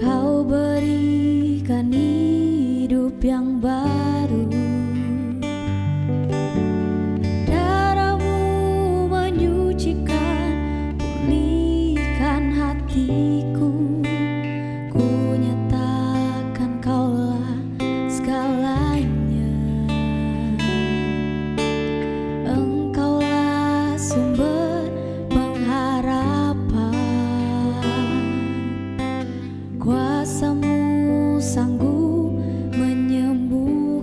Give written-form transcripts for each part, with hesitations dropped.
Kau berikan hidup yang baru, darahmu menyucikan, pulihkan hatiku. Ku nyatakan kaulah segalanya, engkaulah sumber pengharapan. Kuasamu sanggup menyembuhkan,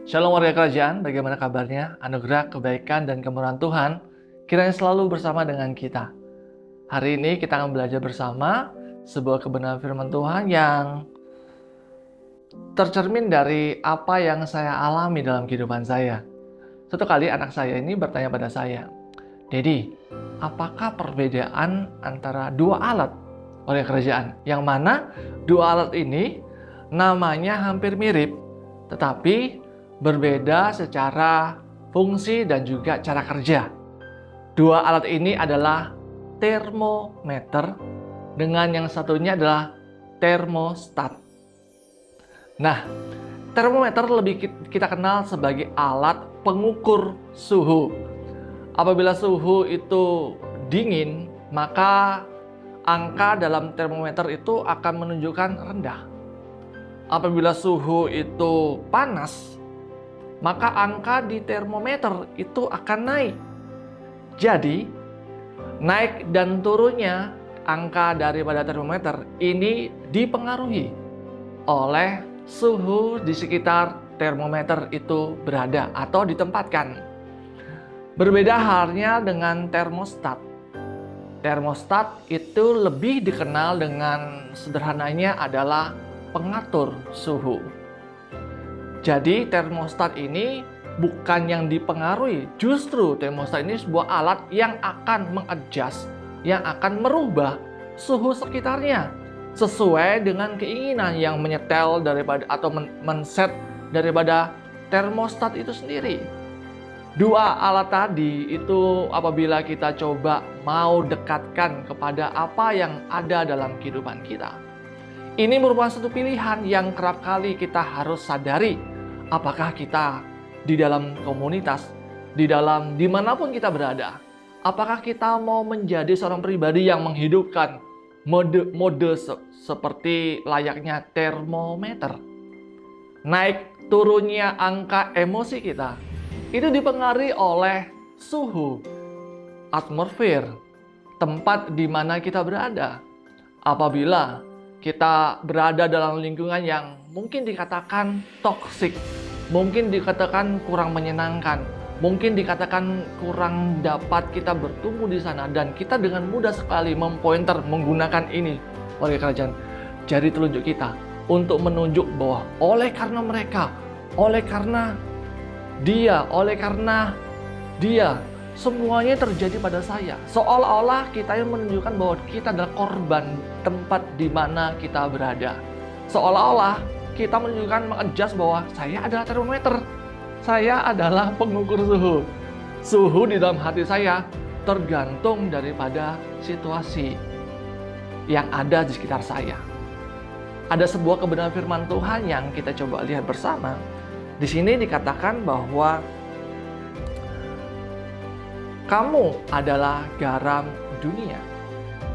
Shalom warga kerajaan, bagaimana kabarnya? Anugerah, kebaikan, dan kemurahan Tuhan kiranya selalu bersama dengan kita. Hari ini kita akan belajar bersama sebuah kebenaran firman Tuhan yang tercermin dari apa yang saya alami dalam kehidupan saya. Suatu kali anak saya ini bertanya pada saya, "Dedi, apakah perbedaan antara dua alat warga kerajaan? Yang mana dua alat ini namanya hampir mirip, tetapi berbeda secara fungsi dan juga cara kerja." Dua alat ini adalah termometer dengan yang satunya adalah termostat. Nah, termometer lebih kita kenal sebagai alat pengukur suhu. Apabila suhu itu dingin, maka angka dalam termometer itu akan menunjukkan rendah. Apabila suhu itu panas, maka angka di termometer itu akan naik. Jadi, naik dan turunnya angka daripada termometer ini dipengaruhi oleh suhu di sekitar termometer itu berada atau ditempatkan. Berbeda halnya dengan termostat. Termostat itu lebih dikenal dengan sederhananya adalah pengatur suhu. Jadi termostat ini bukan yang dipengaruhi, justru termostat ini sebuah alat yang akan mengadjust, yang akan merubah suhu sekitarnya sesuai dengan keinginan yang menyetel daripada atau men-set daripada termostat itu sendiri. Dua alat tadi itu apabila kita coba mau dekatkan kepada apa yang ada dalam kehidupan kita, ini merupakan satu pilihan yang kerap kali kita harus sadari. Apakah kita di dalam komunitas, dimanapun kita berada, apakah kita mau menjadi seorang pribadi yang menghidupkan mode seperti layaknya termometer? Naik turunnya angka emosi kita itu dipengaruhi oleh suhu atmosfer tempat di mana kita berada. Apabila kita berada dalam lingkungan yang mungkin dikatakan toksik, mungkin dikatakan kurang menyenangkan, mungkin dikatakan kurang dapat kita bertumbuh di sana, dan kita dengan mudah sekali mempointer menggunakan ini warga kerajaan jari telunjuk kita untuk menunjuk bahwa oleh karena mereka, oleh karena dia semuanya terjadi pada saya. Seolah-olah kita yang menunjukkan bahwa kita adalah korban tempat di mana kita berada. Seolah-olah kita menunjukkan mengadjust bahwa saya adalah termometer. Saya adalah pengukur suhu. Suhu di dalam hati saya tergantung daripada situasi yang ada di sekitar saya. Ada sebuah kebenaran firman Tuhan yang kita coba lihat bersama. Di sini dikatakan bahwa kamu adalah garam dunia.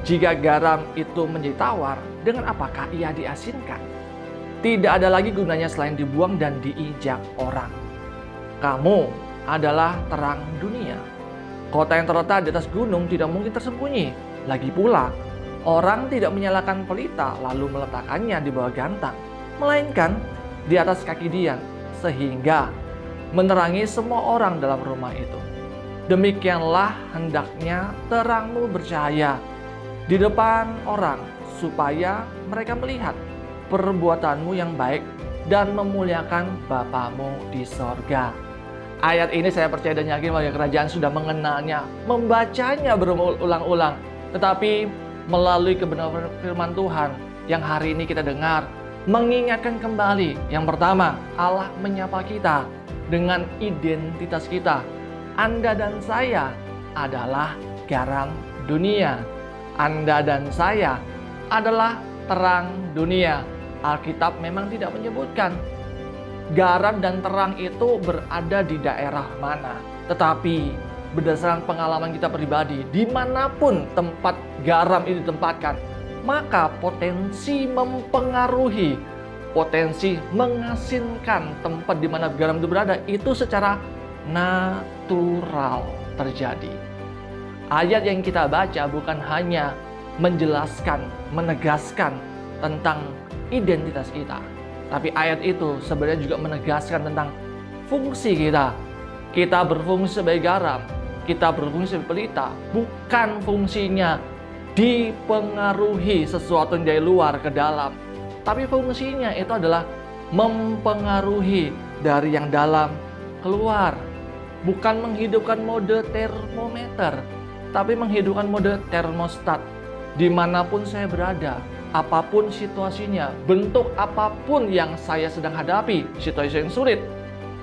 Jika garam itu menjadi tawar, dengan apakah ia diasinkan? Tidak ada lagi gunanya selain dibuang dan diinjak orang. Kamu adalah terang dunia. Kota yang terletak di atas gunung tidak mungkin tersembunyi. Lagi pula, orang tidak menyalakan pelita lalu meletakkannya di bawah gantang, melainkan di atas kaki dian, sehingga menerangi semua orang dalam rumah itu. Demikianlah hendaknya terangmu bercahaya di depan orang, supaya mereka melihat perbuatanmu yang baik dan memuliakan Bapamu di sorga. Ayat ini saya percaya dan yakin warga kerajaan sudah mengenalnya, membacanya berulang-ulang. Tetapi melalui kebenaran firman Tuhan yang hari ini kita dengar, mengingatkan kembali. Yang pertama, Allah menyapa kita dengan identitas kita. Anda dan saya adalah garam dunia. Anda dan saya adalah terang dunia. Alkitab memang tidak menyebutkan garam dan terang itu berada di daerah mana. Tetapi berdasarkan pengalaman kita pribadi, dimanapun tempat garam itu ditempatkan, maka potensi mempengaruhi, potensi mengasinkan tempat di mana garam itu berada itu secara natural terjadi. Ayat yang kita baca bukan hanya menjelaskan, menegaskan tentang identitas kita, tapi ayat itu sebenarnya juga menegaskan tentang fungsi kita. Kita berfungsi sebagai garam, kita berfungsi sebagai pelita, bukan fungsinya dipengaruhi sesuatu yang dari luar ke dalam. Tapi fungsinya itu adalah mempengaruhi dari yang dalam keluar. Bukan menghidupkan mode termometer, tapi menghidupkan mode termostat. Dimanapun saya berada, apapun situasinya, bentuk apapun yang saya sedang hadapi, situasi yang sulit,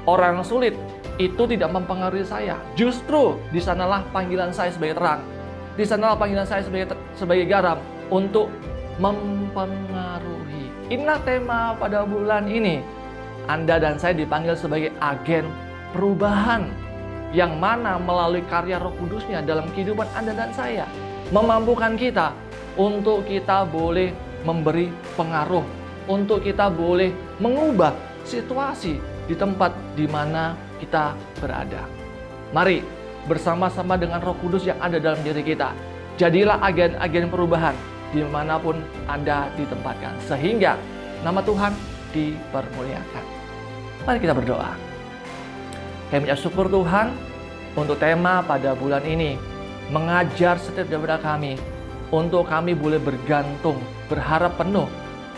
orang yang sulit, itu tidak mempengaruhi saya. Justru di sanalah panggilan saya sebagai terang. Di sanalah panggilan saya sebagai garam untuk mempengaruhi. Inilah tema pada bulan ini. Anda dan saya dipanggil sebagai agen perubahan yang mana melalui karya Roh Kudus-Nya dalam kehidupan Anda dan saya memampukan kita untuk kita boleh memberi pengaruh, untuk kita boleh mengubah situasi di tempat di mana kita berada. Mari bersama-sama dengan Roh Kudus yang ada dalam diri kita, jadilah agen-agen perubahan dimanapun Anda ditempatkan, sehingga nama Tuhan dipermuliakan. Mari kita berdoa. Kami syukur Tuhan untuk tema pada bulan ini, mengajar setiap daripada kami untuk kami boleh bergantung, berharap penuh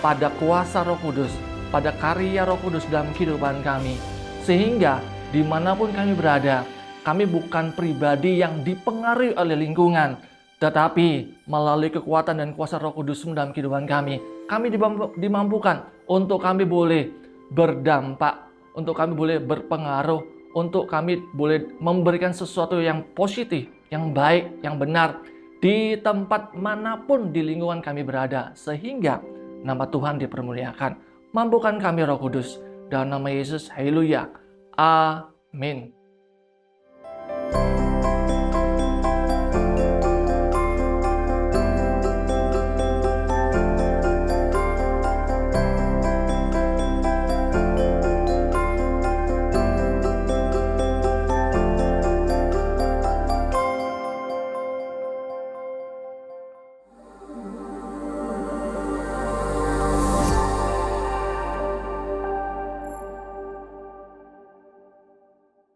pada kuasa Roh Kudus, pada karya Roh Kudus dalam kehidupan kami, sehingga dimanapun kami berada, kami bukan pribadi yang dipengaruhi oleh lingkungan, tetapi melalui kekuatan dan kuasa Roh Kudus dalam kehidupan kami dimampukan untuk kami boleh berdampak, untuk kami boleh berpengaruh, untuk kami boleh memberikan sesuatu yang positif, yang baik, yang benar di tempat manapun di lingkungan kami berada, sehingga nama Tuhan dipermuliakan. Mampukan kami Roh Kudus, dalam nama Yesus, haleluya, amin.